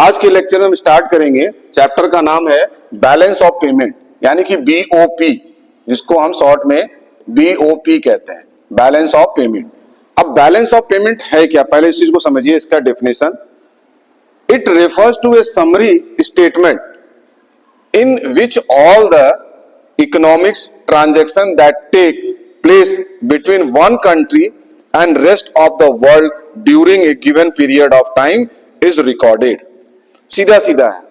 आज के लेक्चर में हम स्टार्ट करेंगे। चैप्टर का नाम है बैलेंस ऑफ पेमेंट, यानी कि बीओपी, जिसको हम शॉर्ट में बीओपी कहते हैं, बैलेंस ऑफ पेमेंट। अब बैलेंस ऑफ पेमेंट है क्या, पहले इस चीज को समझिए, इसका definition. It refers to a summary statement in which all the economics transaction that take place between one country and rest of the world during a given period of time is recorded। सीधा सीधा है।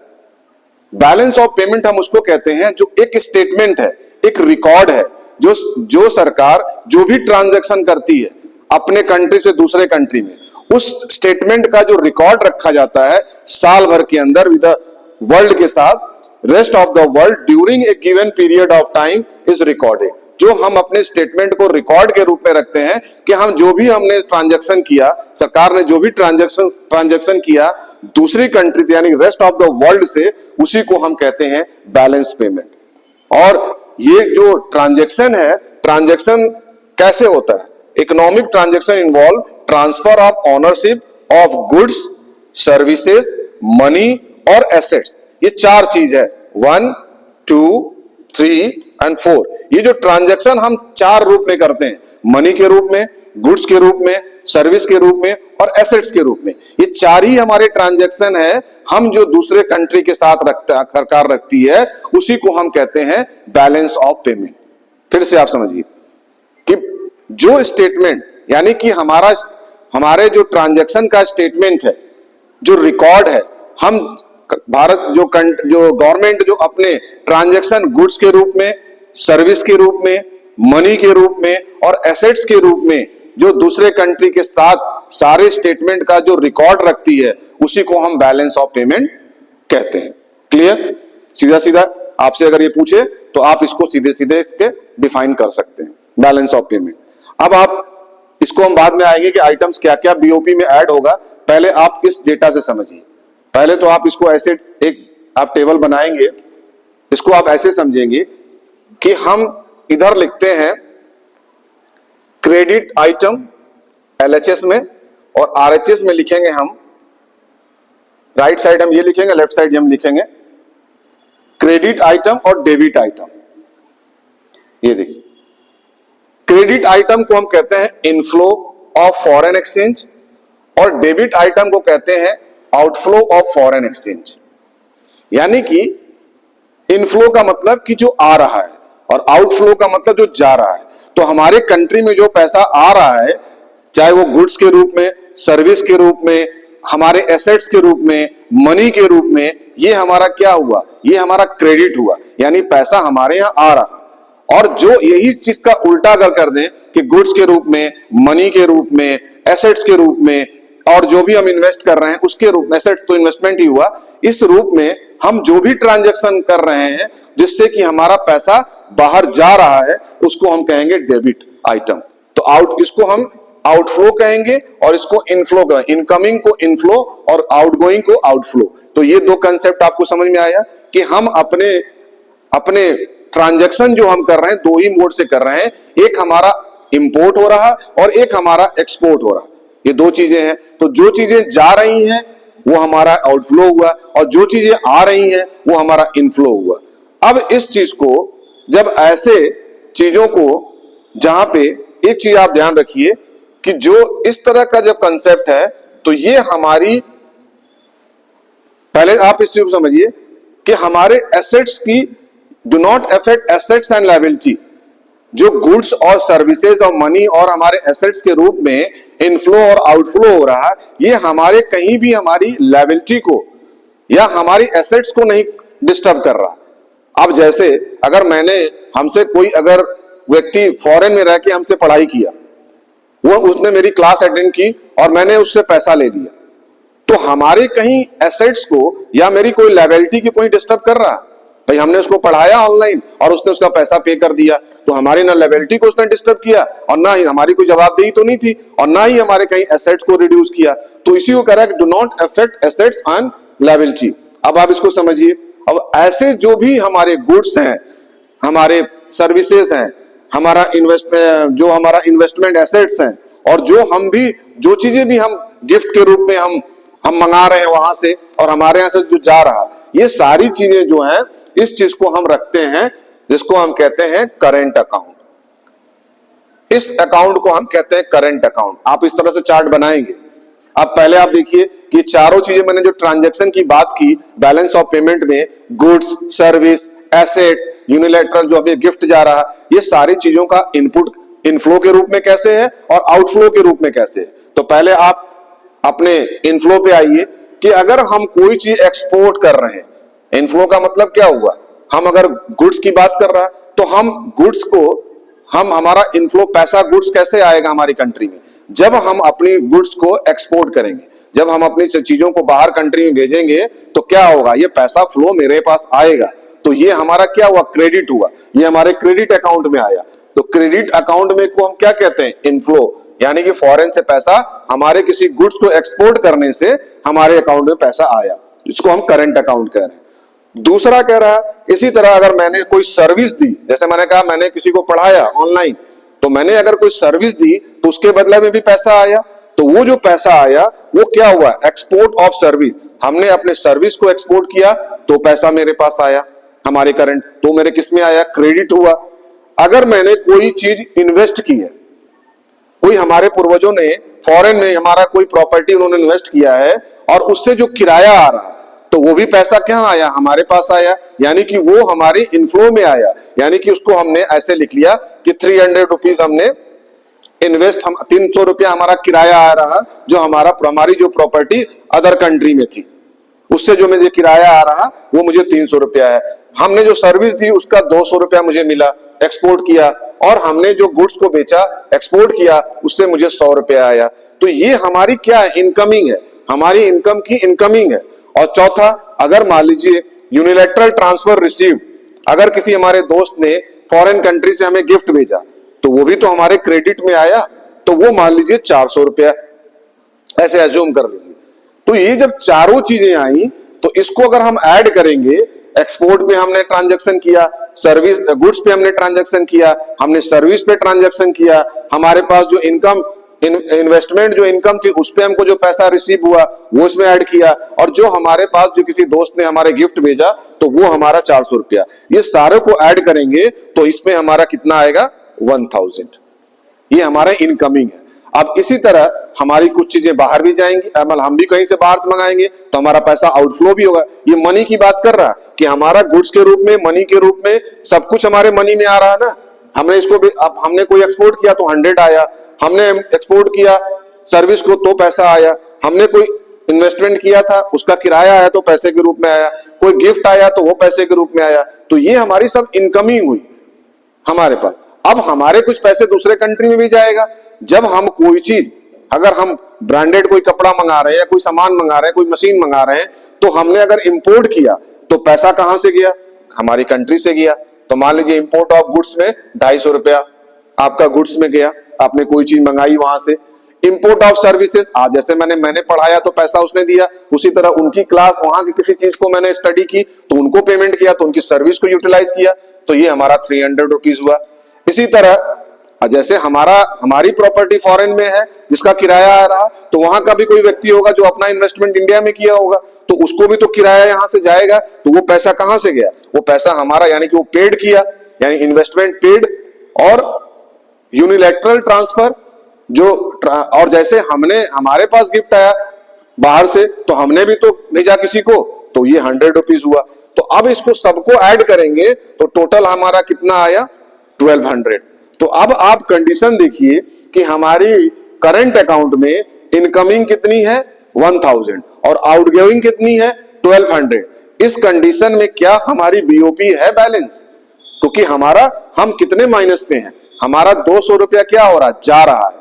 Balance of payment हम उसको कहते हैं जो एक statement है, एक रिकॉर्ड है, जो सरकार जो भी ट्रांजैक्शन करती है अपने कंट्री से दूसरे कंट्री में, उस स्टेटमेंट का जो रिकॉर्ड रखा जाता है साल भर के अंदर विद द वर्ल्ड के साथ, rest of the world during a given period of time is recorded. जो हम अपने स्टेटमेंट को रिकॉर्ड के रूप में रखते हैं कि हम जो भी हमने ट्रांजैक्शन किया, सरकार ने जो भी ट्रांजैक्शन किया दूसरी कंट्री यानी रेस्ट ऑफ द वर्ल्ड से, उसी को हम कहते हैं बैलेंस पेमेंट। और ये जो ट्रांजैक्शन है, ट्रांजैक्शन कैसे होता है? Economic transaction involve transfer of ownership of goods, services, money और एसेट्स। ये चार चीज है, 1, 2, 3 एंड 4। ये जो ट्रांजैक्शन हम चार रूप में करते हैं, मनी के रूप में, गुड्स के रूप में, सर्विस के रूप में और एसेट्स के रूप में, ये चार ही हमारे ट्रांजैक्शन है। हम जो दूसरे कंट्री के साथ सरकार रखती है, उसी को हम कहते हैं बैलेंस ऑफ पेमेंट। फिर से आप समझिए कि जो स्टेटमेंट यानी कि हमारे जो ट्रांजैक्शन का स्टेटमेंट है, जो रिकॉर्ड है, हम भारत जो गवर्नमेंट जो अपने ट्रांजैक्शन गुड्स के रूप में, सर्विस के रूप में, मनी के रूप में और एसेट्स के रूप में जो दूसरे कंट्री के साथ सारे स्टेटमेंट का जो रिकॉर्ड रखती है, उसी को हम बैलेंस ऑफ पेमेंट कहते हैं। क्लियर? सीधा सीधा आपसे अगर ये पूछे तो आप इसको सीधे सीधे इसके डिफाइन कर सकते हैं, बैलेंस ऑफ पेमेंट। अब आप इसको हम बाद में आएंगे कि आइटम्स क्या क्या बीओपी में ऐड होगा। पहले आप इस डेटा से समझिए। पहले तो आप इसको ऐसे एक आप टेबल बनाएंगे, इसको आप ऐसे समझेंगे कि हम इधर लिखते हैं क्रेडिट आइटम एलएचएस में, और आरएचएस में लिखेंगे हम, राइट साइड हम ये लिखेंगे, लेफ्ट साइड हम लिखेंगे क्रेडिट आइटम और डेबिट आइटम। ये देखिए, क्रेडिट आइटम को हम कहते हैं इनफ्लो ऑफ फॉरेन एक्सचेंज और डेबिट आइटम को कहते हैं आउटफ्लो ऑफ फॉरेन एक्सचेंज। यानी कि इनफ्लो का मतलब कि जो आ रहा है और आउटफ्लो का मतलब जो जा रहा है। तो हमारे कंट्री में जो पैसा आ रहा है, चाहे वो गुड्स के रूप में, सर्विस के रूप में, हमारे एसेट्स के रूप में, मनी के रूप में, ये हमारा क्या हुआ? ये हमारा क्रेडिट हुआ, यानी पैसा हमारे यहां आ रहा है। और जो यही चीज का उल्टा अगर कर दें कि गुड्स के रूप में, मनी के रूप में, एसेट्स के रूप में, और जो भी हम इन्वेस्ट कर रहे हैं उसके रूप में, एसेट्स तो इन्वेस्टमेंट ही हुआ, इस रूप में हम जो भी ट्रांजैक्शन कर रहे हैं जिससे कि हमारा पैसा बाहर जा रहा है, उसको हम कहेंगे डेबिट आइटम। तो इसको हम आउटफ्लो कहेंगे और इसको इनफ्लो कहेंगे, इनकमिंग को इनफ्लो और आउटगोइंग को आउटफ्लो। तो ये दो कंसेप्ट आपको समझ में आया कि हम अपने ट्रांजैक्शन जो हम कर रहे हैं दो ही मोड से कर रहे हैं, एक हमारा इंपोर्ट हो रहा और एक हमारा एक्सपोर्ट हो रहा। ये दो चीजें हैं। तो जो चीजें जा रही हैं वो हमारा आउटफ्लो हुआ और जो चीजें आ रही हैं वो हमारा इनफ्लो हुआ। अब इस चीज को, जब ऐसे चीजों को, जहां पे एक चीज आप ध्यान रखिए कि जो इस तरह का जब कंसेप्ट है, तो ये हमारी, पहले आप इस चीज को समझिए कि हमारे एसेट्स की do not affect assets and liability. जो गुड्स और सर्विसेज और मनी और हमारे एसेट्स के रूप में इनफ्लो और आउटफ्लो हो रहा है, ये हमारे कहीं भी हमारी लायबिलिटी को या हमारी एसेट्स को नहीं डिस्टर्ब कर रहा। अब जैसे अगर हमसे कोई अगर व्यक्ति फॉरेन में रह के हमसे पढ़ाई किया, उसने मेरी क्लास अटेंड की और मैंने उससे पैसा ले लिया, तो हमारे कहीं एसेट्स को या मेरी कोई लायबिलिटी की कोई डिस्टर्ब कर रहा? भाई हमने उसको पढ़ाया ऑनलाइन और उसने उसका पैसा पे कर दिया, तो हमारी ना लायबिलिटी को उसने डिस्टर्ब किया और ना ही हमारी कोई जवाबदेही तो नहीं थी और ना ही हमारे कहीं एसेट्स को रिड्यूस किया। तो इसी को कह रहा है do not affect assets and liability. अब आप इसको समझिए। अब ऐसे जो भी हमारे गुड्स हैं, हमारे सर्विसेज हैं, हमारा इन्वेस्टमेंट एसेट्स हैं, और जो चीजें भी हम गिफ्ट के रूप में हम हम मंगा रहे हैं वहां से और हमारे यहां से जो जा रहा, ये सारी चीजें जो हैं, इस चीज को हम रखते हैं जिसको हम कहते हैं करेंट अकाउंट। इस अकाउंट को हम कहते हैं करेंट अकाउंट। आप इस तरह से चार्ट बनाएंगे। अब पहले आप देखिए कि चारों चीजें मैंने जो ट्रांजैक्शन की बात की बैलेंस ऑफ पेमेंट में, गुड्स, सर्विस, एसेट्स, यूनिलैटरल जो हमें गिफ्ट जा रहा, ये सारी चीजों का इनपुट इनफ्लो के रूप में कैसे है और आउटफ्लो के रूप में कैसे है। तो पहले आप अपने इनफ्लो पे आइए कि अगर हम कोई चीज एक्सपोर्ट कर रहे हैं, इनफ्लो का मतलब क्या हुआ, हम अगर गुड्स की बात कर रहा है तो हम गुड्स को, हम हमारा इनफ्लो पैसा गुड्स कैसे आएगा हमारी कंट्री में, जब हम अपनी गुड्स को एक्सपोर्ट करेंगे, जब हम अपनी चीजों को बाहर कंट्री में भेजेंगे तो क्या होगा, ये पैसा फ्लो मेरे पास आएगा। तो ये हमारा क्या हुआ, क्रेडिट हुआ, ये हमारे क्रेडिट अकाउंट में आया। तो क्रेडिट अकाउंट में को हम क्या कहते हैं, इनफ्लो, यानी कि फॉरेन से पैसा हमारे किसी गुड्स को एक्सपोर्ट करने से हमारे अकाउंट में पैसा आया, इसको हम करंट अकाउंट कह रहे हैं। दूसरा कह रहा है, इसी तरह अगर मैंने कोई सर्विस दी, जैसे मैंने कहा मैंने किसी को पढ़ाया ऑनलाइन, तो मैंने अगर कोई सर्विस दी तो उसके बदले में भी पैसा आया, तो वो जो पैसा आया वो क्या हुआ, एक्सपोर्ट ऑफ सर्विस। हमने अपने सर्विस को एक्सपोर्ट किया तो पैसा मेरे पास आया, हमारे करंट, तो मेरे किस में आया, क्रेडिट हुआ। अगर मैंने कोई चीज इन्वेस्ट की है, कोई हमारे पूर्वजों ने फॉरेन में हमारा कोई प्रॉपर्टी उन्होंने इन्वेस्ट किया है और उससे जो किराया आ रहा है, तो वो भी पैसा क्या आया, हमारे पास आया, यानी कि वो हमारे इनफ्लो में आया। यानी कि उसको हमने ऐसे लिख लिया कि 300 रुपीज हमने इन्वेस्ट, हम 300 रुपया हमारा किराया आ रहा, जो हमारी जो प्रॉपर्टी अदर कंट्री में थी, उससे जो मुझे किराया आ रहा वो मुझे 300 रुपया है। हमने जो सर्विस दी उसका 200 रुपया मुझे मिला, एक्सपोर्ट किया, और हमने जो गुड्स को बेचा, एक्सपोर्ट किया, उससे मुझे 100 रुपया आया। तो ये हमारी क्या है, इनकमिंग है, हमारी इनकम की इनकमिंग है। और चौथा, अगर मान लीजिए यूनिलैटरल ट्रांसफर रिसीव, अगर किसी हमारे दोस्त ने फॉरेन कंट्री से हमें गिफ्ट भेजा तो वो भी तो हमारे क्रेडिट में आया, तो वो मान लीजिए 400 रुपया, ऐसे एज्यूम कर लीजिए। तो ये जब चारों चीजें आई तो इसको अगर हम ऐड करेंगे, एक्सपोर्ट पे हमने ट्रांजैक्शन किया, सर्विस गुड्स पे हमने ट्रांजैक्शन किया, हमने सर्विस पे ट्रांजैक्शन किया, हमारे पास जो इनकम इन्वेस्टमेंट जो इनकम थी उस पे हमको जो पैसा रिसीव हुआ वो उसमें ऐड किया, और जो हमारे पास जो किसी दोस्त ने हमारे गिफ्ट भेजा तो वो हमारा 400 रुपया, ये सारे को ऐड करेंगे तो इसमें हमारा कितना आएगा, 1000। ये हमारा इनकमिंग है। अब इसी तरह हमारी कुछ चीजें बाहर भी जाएंगी, हम भी कहीं से बाहर से मंगाएंगे तो हमारा पैसा आउटफ्लो भी होगा। ये मनी की बात कर रहा कि हमारा गुड्स के रूप में, मनी के रूप में सब कुछ हमारे मनी में आ रहा है ना। हमने इसको भी, अब हमने कोई एक्सपोर्ट किया तो 100 आया, हमने एक्सपोर्ट किया सर्विस को तो पैसा आया, हमने कोई इन्वेस्टमेंट किया था उसका किराया आया तो पैसे के रूप में आया, कोई गिफ्ट आया तो वो पैसे के रूप में आया। तो ये हमारी सब इनकमिंग हुई हमारे पास। अब हमारे कुछ पैसे दूसरे कंट्री में भी जाएगा। जब हम कोई चीज, अगर हम ब्रांडेड कोई कपड़ा मंगा रहे हैं या कोई सामान मंगा रहे हैं, कोई मशीन मंगा रहे हैं, तो हमने अगर इंपोर्ट किया तो पैसा कहां से गया, हमारी कंट्री से गया। तो मान लीजिए इंपोर्ट ऑफ गुड्स में 250 रुपया आपका गुड्स में गया, आपने कोई चीज मंगाई वहां से। इंपोर्ट ऑफ सर्विसेज, आज जैसे मैंने पढ़ाया तो पैसा उसने दिया, उसी तरह उनकी क्लास, वहां की किसी चीज को मैंने स्टडी की तो उनको पेमेंट किया, तो उनकी सर्विस को यूटिलाइज किया, तो ये हमारा 300 रुपीज हुआ। इसी तरह जैसे हमारी प्रॉपर्टी फॉरेन में है जिसका किराया आ रहा, तो वहां का भी कोई व्यक्ति होगा जो अपना इन्वेस्टमेंट इंडिया में किया होगा, तो उसको भी तो किराया यहां से जाएगा, तो वो पैसा कहां से गया, वो पैसा हमारा, यानी कि वो पेड किया, यानी इन्वेस्टमेंट पेड और यूनिलैटरल ट्रांसफर जो और जैसे हमारे पास गिफ्ट आया बाहर से तो हमने भी तो भेजा किसी को, तो ये 100 रुपीज हुआ। तो अब इसको सबको ऐड करेंगे तो टोटल हमारा कितना आया, 1200। तो अब आप कंडीशन देखिए कि हमारी करंट अकाउंट में इनकमिंग कितनी है, 1000, और आउटगोइंग कितनी है, 1200। इस कंडीशन में क्या हमारी बीओपी है बैलेंस, क्योंकि हम कितने माइनस पे हैं, हमारा 200 रुपया क्या हो रहा है, जा रहा है,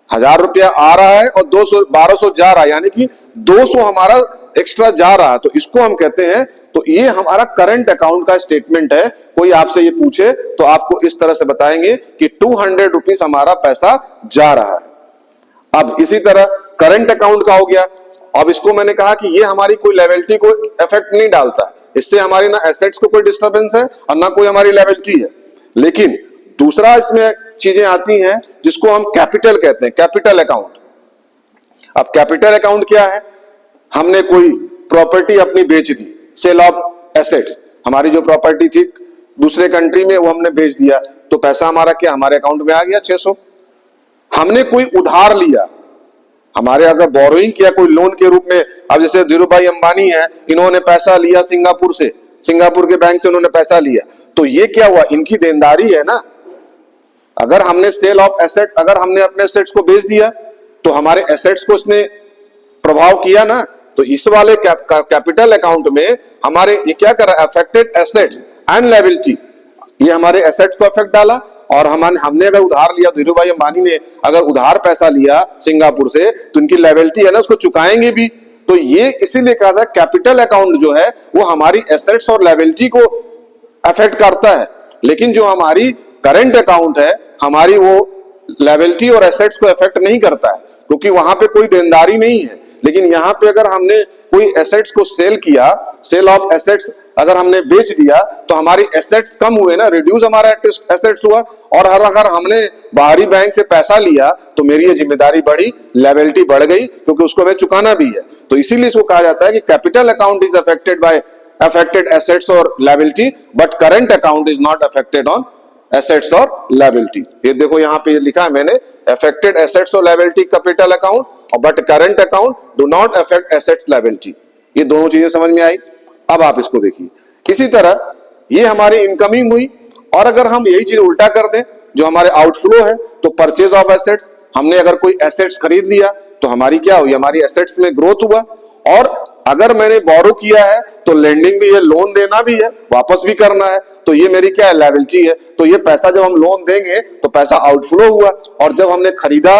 1000 रुपया आ रहा है और 1200 जा रहा है, यानी कि 200 हमारा एक्स्ट्रा जा रहा है। तो इसको हम कहते हैं, तो ये हमारा करंट अकाउंट का स्टेटमेंट है। कोई आपसे ये पूछे तो आपको इस तरह से बताएंगे कि 200 रुपीज हमारा पैसा जा रहा है। अब इसी तरह करंट अकाउंट का हो गया। अब इसको मैंने कहा कि ये हमारी कोई लायबिलिटी को इफेक्ट नहीं डालता, इससे हमारी ना एसेट्स को कोई डिस्टर्बेंस है और ना कोई हमारी लायबिलिटी है। लेकिन दूसरा इसमें चीजें आती हैं जिसको हम कैपिटल कहते हैं, कैपिटल अकाउंट। अब कैपिटल अकाउंट क्या है, हमने कोई प्रॉपर्टी अपनी बेच दी, सेल ऑफ एसेट्स, हमारी जो प्रॉपर्टी थी दूसरे कंट्री में वो हमने बेच दिया, तो पैसा हमारा क्या हमारे अकाउंट में आ गया 600। हमने कोई उधार लिया, हमारे अगर बोरोइंग किया कोई लोन के रूप में, अब जैसे धीरू भाई अंबानी है, इन्होंने पैसा लिया सिंगापुर से, सिंगापुर के बैंक से उन्होंने पैसा लिया, तो ये क्या हुआ, इनकी देनदारी है ना। अगर हमने सेल ऑफ एसेट, अगर हमने अपने एसेट्स को बेच दिया तो हमारे एसेट्स को इसने प्रभाव किया ना। तो इस वाले कैपिटल अकाउंट में हमारे ये क्या कर रहा है, अफेक्टेड एसेट्स एंड लायबिलिटी, ये हमारे एसेट्स को अफेक्ट डाला। और हमने अगर उधार लिया, धीरू भाई अंबानी ने अगर उधार पैसा लिया सिंगापुर से, तो इनकी लायबिलिटी है ना, उसको चुकाएंगे भी। तो ये इसीलिए कहा था कैपिटल अकाउंट जो है वो हमारी एसेट्स और लायबिलिटी को अफेक्ट करता है, लेकिन जो हमारी करंट अकाउंट है हमारी वो लायबिलिटी और एसेट्स को अफेक्ट नहीं करता है, क्योंकि वहां पे कोई देनदारी नहीं है। लेकिन यहाँ पे अगर हमने कोई एसेट्स को सेल किया, सेल ऑफ एसेट्स अगर हमने बेच दिया, तो हमारी एसेट्स कम हुए ना, रिड्यूस हमारा एसेट्स हुआ। और अगर हमने बाहरी बैंक से पैसा लिया तो मेरी ये जिम्मेदारी बढ़ी, लायबिलिटी बढ़ गई, क्योंकि उसको हमें चुकाना भी है। तो इसीलिए इसको कहा जाता है कि capital account is affected by affected assets और liability, but current account is not affected on assets और लायबिलिटी। ये देखो यहाँ पे लिखा है मैंने, अफेक्टेड एसेट्स और liability capital account, but current account do not affect assets liability. ये दोनों चीजें समझ में आई। अब आप इसको देखिए, इसी तरह ये हमारी इनकमिंग हुई, और अगर हम यही चीज उल्टा कर दें, जो हमारे आउटफ्लो है, तो परचेज ऑफ एसेट्स, हमने अगर कोई एसेट्स खरीद लिया तो हमारी क्या हुई, हमारी एसेट्स में ग्रोथ हुआ। और अगर मैंने बोरो किया है तो लेंडिंग भी है, लोन देना भी है, वापस भी करना है, तो ये मेरी क्या है, लायबिलिटी है। तो ये पैसा जब हम लोन देंगे तो पैसा आउटफ्लो हुआ, और जब हमने खरीदा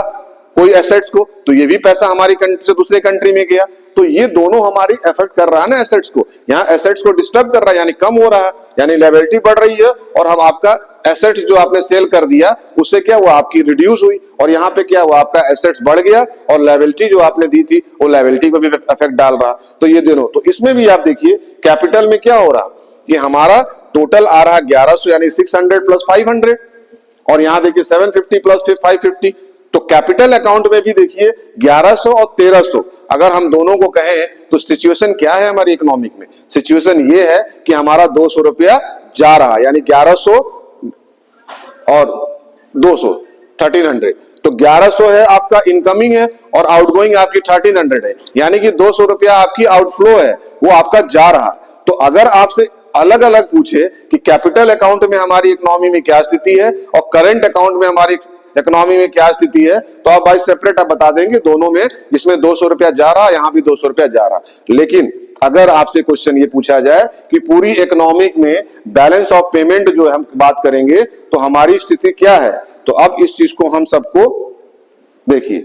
कोई एसेट्स को तो ये भी पैसा हमारी कंट्री से दूसरे कंट्री में गया। तो ये दोनों हमारी इफेक्ट कर रहा है ना एसेट्स को, यहाँ एसेट्स को डिस्टर्ब कर रहा है, यानी कम हो रहा है, यानी लायबिलिटी बढ़ रही है, और हम आपका एसेट्स जो आपने सेल कर दिया उससे क्या हुआ, आपकी रिड्यूस हुई, और यहाँ पे क्या हुआ, आपका एसेट्स बढ़ गया, और लायबिलिटी जो आपने दी थी वो लायबिलिटी पे भी इफेक्ट डाल रहा। तो ये दोनों, तो इसमें भी आप देखिए कैपिटल में क्या हो रहा कि हमारा टोटल आ रहा 1100, यानी 600 प्लस 500, और यहाँ देखिए 750 प्लस 550। तो कैपिटल अकाउंट में भी देखिए 1100 और 1300, अगर हम दोनों को कहें तो सिचुएशन क्या है हमारी इकोनॉमिक में, सिचुएशन ये है कि हमारा 200 रुपया जा रहा, यानी 1100 और 200 1300। तो 1100 है आपका इनकमिंग है, और आउटगोइंग आपकी 1300 है, यानी कि 200 रुपया आपकी आउटफ्लो है, वो आपका जा रहा। तो अगर आपसे अलग अलग पूछे कि कैपिटल अकाउंट में हमारी इकोनॉमी में क्या स्थिति है और करंट अकाउंट में हमारी इकोनॉमी में क्या स्थिति है, तो आप भाई सेपरेट आप बता देंगे दोनों में, जिसमें 200 रुपया जा रहा, यहां भी 200 रुपया जा रहा। लेकिन अगर आपसे क्वेश्चन ये पूछा जाए कि पूरी इकोनॉमिक में बैलेंस ऑफ पेमेंट जो हम बात करेंगे तो हमारी स्थिति क्या है, तो अब इस चीज को हम सबको देखिए,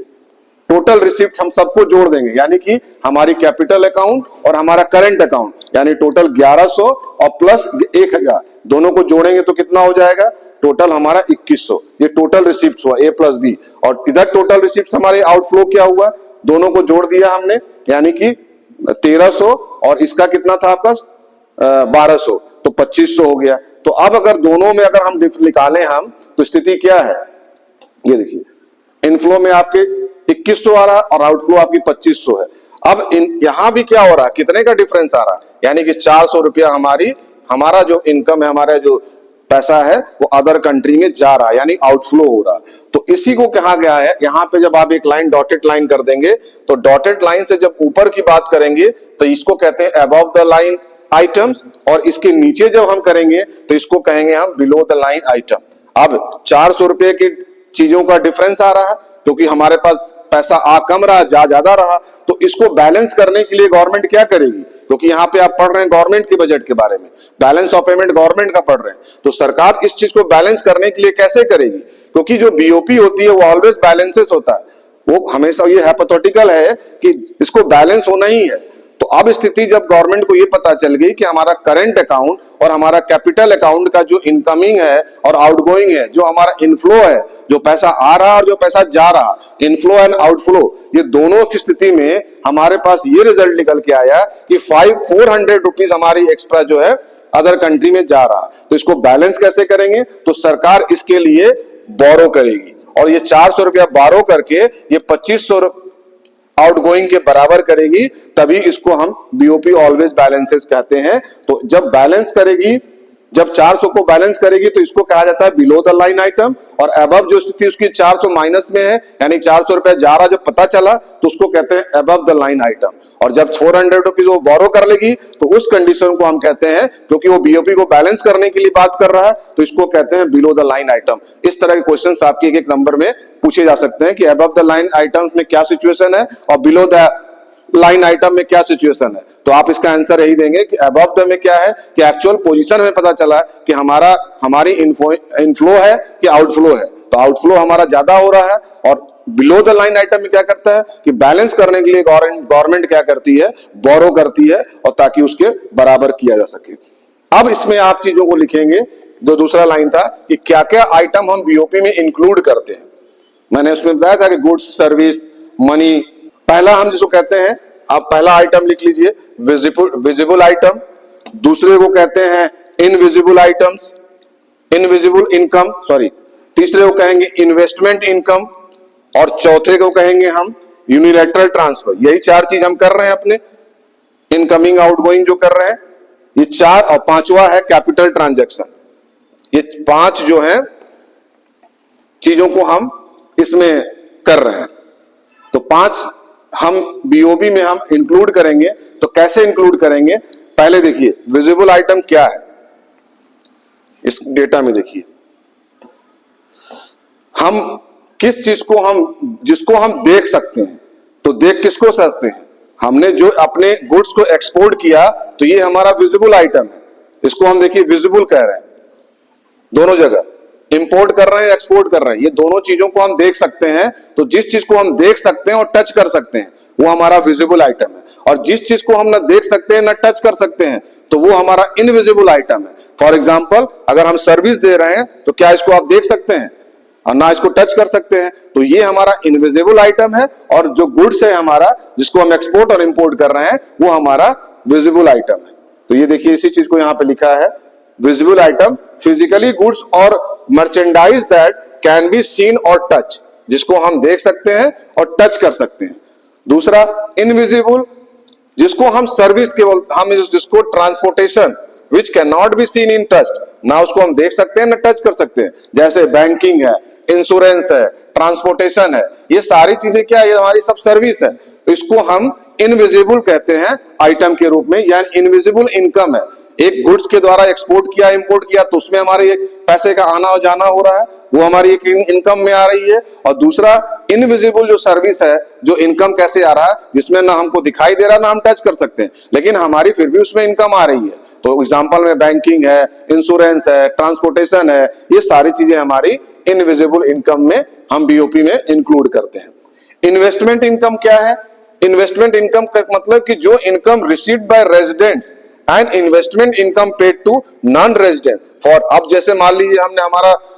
टोटल रिसिप्ट हम सबको जोड़ देंगे, यानी कि हमारी कैपिटल अकाउंट और हमारा करंट अकाउंट, यानी टोटल 1100 और प्लस 1000, दोनों को जोड़ेंगे तो कितना हो जाएगा, टोटल हमारा 2100। ये टोटल रिसिप्ट हुआ, ए प्लस बी, और इधर टोटल रिसिप्ट हमारे आउटफ्लो क्या हुआ, दोनों को जोड़ दिया हमने, यानी कि 1300, और इसका कितना था आपका 1200, तो 2500 हो गया। तो अब अगर दोनों में अगर हम निकालें हम, तो स्थिति क्या है, ये देखिए, इनफ्लो में आपके 2100 आ रहा और आउटफ्लो आपकी 2500 है। अब यहां भी क्या हो रहा है, कितने का डिफरेंस आ रहा है, यानी कि 400 रुपया हमारा जो इनकम है, हमारा जो पैसा है वो अदर कंट्री में जा रहा है, यानी आउटफ्लो हो रहा। तो इसी को कहा गया है, यहां पे जब आप एक लाइन डॉटेड लाइन कर देंगे, तो डॉटेड लाइन से जब ऊपर की बात करेंगे तो इसको कहते हैं अबव द लाइन आइटम्स, और इसके नीचे जब हम करेंगे तो इसको कहेंगे हम बिलो द लाइन आइटम। अब 400 रुपए की चीजों का डिफरेंस आ रहा है, क्योंकि हमारे पास पैसा आ कम रहा, जा ज्यादा रहा। तो इसको बैलेंस करने के लिए गवर्नमेंट क्या करेगी, क्योंकि यहाँ पे आप पढ़ रहे हैं गवर्नमेंट के बजट के बारे में, बैलेंस ऑफ पेमेंट गवर्नमेंट का पढ़ रहे हैं, तो सरकार इस चीज को बैलेंस करने के लिए कैसे करेगी, क्योंकि जो बीओपी होती है वो ऑलवेज बैलेंसेस होता है, वो हमेशा ये हाइपोथेटिकल है कि इसको बैलेंस होना ही है। तो अब स्थिति जब गवर्नमेंट को ये पता चल गई कि हमारा करंट अकाउंट और हमारा कैपिटल अकाउंट का जो इनकमिंग है और आउटगोइंग है, जो हमारा इनफ्लो है, जो पैसा आ रहा और जो पैसा जा रहा, इनफ्लो एंड आउटफ्लो, ये दोनों की स्थिति में हमारे पास ये रिजल्ट निकल के आया कि 400 रुपीज हमारी एक्स्ट्रा जो है अदर कंट्री में जा रहा। तो इसको बैलेंस कैसे करेंगे, तो सरकार इसके लिए बोरो करेगी, और ये 400 रुपया बोरो करके ये 2500 आउटगोइंग के बराबर करेगी, तभी इसको हम बीओपी ऑलवेज बैलेंसेस कहते हैं। तो जब बैलेंस करेगी, जब 400 को बैलेंस करेगी तो इसको कहा जाता है बिलो द लाइन आइटम, और अबव जो स्थिति उसकी 400 माइनस में है, यानी 400 रुपए जा रहा जब पता चला तो उसको कहते हैं अबव द लाइन आइटम। और जब 400 रुपीज वो बोरो कर लेगी तो उस कंडीशन को हम कहते हैं, क्योंकि वो बीओपी को बैलेंस करने के लिए बात कर रहा है, तो इसको कहते हैं बिलो द लाइन आइटम। इस तरह के क्वेश्चंस आपके एक एक नंबर में पूछे जा सकते हैं कि अबव द लाइन आइटम्स में क्या सिचुएशन है और बिलो द लाइन आइटम में क्या सिचुएशन है। तो आप इसका आंसर यही देंगे कि अबव द में क्या है कि एक्चुअल पोजीशन में पता चला कि हमारी इनफ्लो है कि आउटफ्लो है, तो आउटफ्लो हमारा ज्यादा हो रहा है। और बिलो द लाइन आइटम में क्या करता है कि बैलेंस करने के लिए गवर्नमेंट क्या करती है, बोरो करती है, और ताकि उसके बराबर किया जा सके। अब इसमें आप चीजों को लिखेंगे, जो दूसरा लाइन था कि क्या क्या आइटम हम बीओपी में इंक्लूड करते हैं। मैंने उसमें बताया था कि गुड्स, सर्विस, मनी। पहला हम जिसको कहते हैं, आप पहला आइटम लिख लीजिए विजिबल आइटम, दूसरे को कहते हैं invisible items, invisible income, sorry, तीसरे को कहेंगे इन्वेस्टमेंट इनकम, और चौथे को कहेंगे हम यूनिलैटरल ट्रांसफर। यही चार चीज हम कर रहे हैं अपने इनकमिंग आउटगोइंग जो कर रहे हैं, ये चार। और पांचवा है कैपिटल ट्रांजैक्शन। ये पांच जो है चीजों को हम इसमें कर रहे हैं। तो पांच हम बीओबी में हम इंक्लूड करेंगे। तो कैसे इंक्लूड करेंगे, पहले देखिए विजिबल आइटम क्या है। इस डेटा में देखिए हम किस चीज को जिसको हम देख सकते हैं। तो देख किसको सकते हैं, हमने जो अपने गुड्स को एक्सपोर्ट किया तो ये हमारा विजिबल आइटम है, इसको हम देखिए विजिबल कह रहे हैं। दोनों जगह इंपोर्ट कर रहे हैं, एक्सपोर्ट कर रहे हैं, ये दोनों चीजों को हम देख सकते हैं। तो जिस चीज को हम देख सकते हैं और टच कर सकते हैं वो हमारा विजिबल आइटम है, और जिस चीज को हम ना देख सकते हैं ना टच कर सकते हैं तो वो हमारा इनविजिबल आइटम है। फॉर एग्जाम्पल, अगर हम सर्विस दे रहे हैं तो क्या इसको आप देख सकते हैं और ना इसको टच कर सकते हैं, तो ये हमारा इनविजिबल आइटम है। और जो गुड्स है हमारा, जिसको हम एक्सपोर्ट और इंपोर्ट कर रहे हैं, वो हमारा विजिबल आइटम है। तो ये देखिए इसी चीज को यहां पे लिखा है, विजिबल आइटम फिजिकली गुड्स और merchandise that can be seen और टच, जिसको हम देख सकते हैं और टच कर सकते हैं। दूसरा इनविजिबल, जिसको हम सर्विस केवल जिसको transportation which can not be seen in touch, ना उसको हम देख सकते हैं ना टच कर सकते हैं, जैसे बैंकिंग है, इंश्योरेंस है, ट्रांसपोर्टेशन है, ये सारी चीजें क्या है, ये हमारी सब सर्विस है। तो इसको हम इनविजिबल कहते हैं आइटम के रूप में, यानी इनविजिबल इनकम है। एक गुड्स के द्वारा एक्सपोर्ट किया, इंपोर्ट किया, तो उसमें हमारे एक पैसे का आना और जाना हो रहा है, वो हमारी एक इनकम में आ रही है। और दूसरा इनविजिबल जो सर्विस है, जो इनकम कैसे आ रहा है, जिसमें ना हमको दिखाई दे रहा ना हम टच कर सकते हैं, लेकिन हमारी फिर भी उसमें इनकम आ रही है। तो एग्जांपल में बैंकिंग है, इंश्योरेंस है, ट्रांसपोर्टेशन है, ये सारी चीजें हमारी इनविजिबल इनकम में हम बीओपी में इंक्लूड करते हैं। इन्वेस्टमेंट इनकम क्या है, इन्वेस्टमेंट इनकम का मतलब कि जो income received by residents and investment income paid to non resident. For, अब जैसे मान लीजिए हमने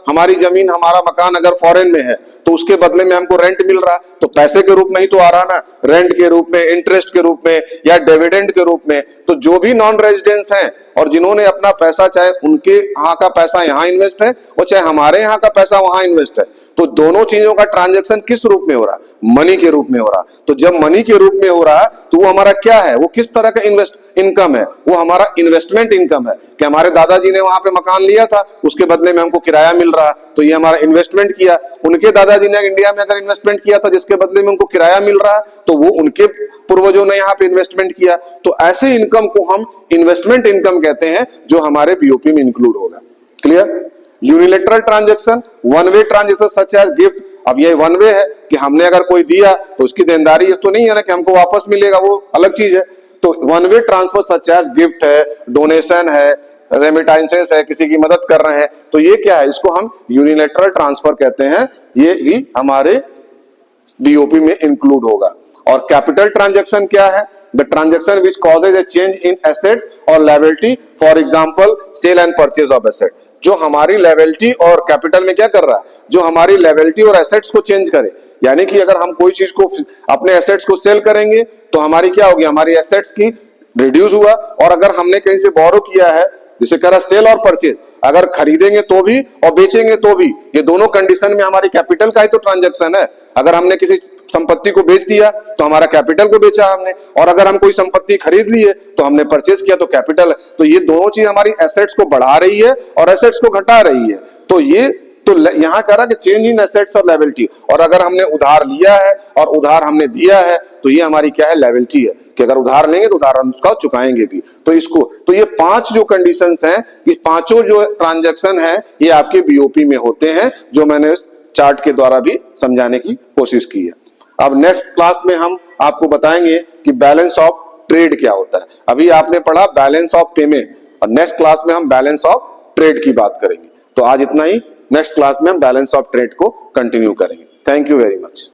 हमारी जमीन, हमारा मकान अगर फॉरेन में है तो उसके बदले में हमको रेंट मिल रहा, तो पैसे के रूप में ही तो आ रहा ना, रेंट के रूप में, इंटरेस्ट के रूप में या डिविडेंड के रूप में। तो जो भी नॉन रेजिडेंट्स हैं और जिन्होंने अपना पैसा, चाहे उनके यहाँ का पैसा यहाँ इन्वेस्ट है और चाहे हमारे यहाँ का पैसा वहां इन्वेस्ट है, तो दोनों चीजों का ट्रांजैक्शन किस रूप में हो रहा, मनी के रूप में हो रहा। तो जब मनी के रूप में हो रहा तो वो हमारा क्या है, वो किस तरह का इनकम है, वो हमारा इन्वेस्टमेंट इनकम है। कि हमारे दादाजी ने वहां पे मकान लिया था, उसके बदले में हमको किराया मिल रहा, तो ये हमारा इन्वेस्टमेंट किया। उनके दादाजी ने इंडिया में अगर इन्वेस्टमेंट किया था जिसके बदले में उनको किराया मिल रहा, तो वो उनके पूर्वजों ने यहाँ पे इन्वेस्टमेंट किया। तो ऐसे इनकम को हम इन्वेस्टमेंट इनकम कहते हैं, जो हमारे बीओपी में इंक्लूड होगा। Clear. Unilateral transaction, one way transaction such as gift. अब ये वन वे है कि हमने अगर कोई दिया तो उसकी देनदारी तो नहीं है ना कि हमको वापस मिलेगा, वो अलग चीज है। तो one way transfer such as gift है, डोनेशन है, रेमिटेंसेस है, किसी की मदद कर रहे हैं, तो ये क्या है, इसको हम यूनिलैटरल ट्रांसफर कहते हैं। ये भी हमारे बीओपी में इंक्लूड होगा। और कैपिटल ट्रांजैक्शन क्या है, the transaction which causes a change in assets और liability, for example sale and purchase of asset. जो हमारी लायबिलिटी और कैपिटल में क्या कर रहा है, जो हमारी लायबिलिटी और एसेट्स को चेंज करे। यानी कि अगर हम कोई चीज को, अपने एसेट्स को सेल करेंगे तो हमारी क्या होगी, हमारी एसेट्स की रिड्यूस हुआ। और अगर हमने कहीं से बोरो किया है, जिसे कह रहा सेल और परचेज, अगर खरीदेंगे तो भी और बेचेंगे तो भी, ये दोनों कंडीशन में हमारी कैपिटल का ही तो ट्रांजैक्शन है। अगर हमने किसी संपत्ति को बेच दिया तो हमारा कैपिटल को बेचा हमने, और अगर हम कोई संपत्ति खरीद ली है तो हमने परचेज किया तो कैपिटल है। तो ये दोनों चीज हमारी एसेट्स को बढ़ा रही है और एसेट्स को घटा रही है। तो ये तो यहाँ कह रहा है कि चेंज इन एसेट्स और लायबिलिटी, और अगर हमने उधार लिया है और उधार हमने दिया है तो ये हमारी क्या है, लायबिलिटी है, कि अगर उधार लेंगे तो उधार हम उसका चुकाएंगे भी। तो इसको तो ये 5 जो कंडीशंस हैं, ये पांचों जो ट्रांजैक्शन है ये आपके बीओपी में होते हैं, जो मैंने इस चार्ट के द्वारा भी समझाने की कोशिश की है। अब नेक्स्ट क्लास में हम आपको बताएंगे कि बैलेंस ऑफ ट्रेड क्या होता है। अभी आपने पढ़ा बैलेंस ऑफ पेमेंट, और नेक्स्ट क्लास में हम बैलेंस ऑफ ट्रेड की बात करेंगे। तो आज इतना ही, नेक्स्ट क्लास में हम बैलेंस ऑफ ट्रेड को कंटिन्यू करेंगे। Thank you very much.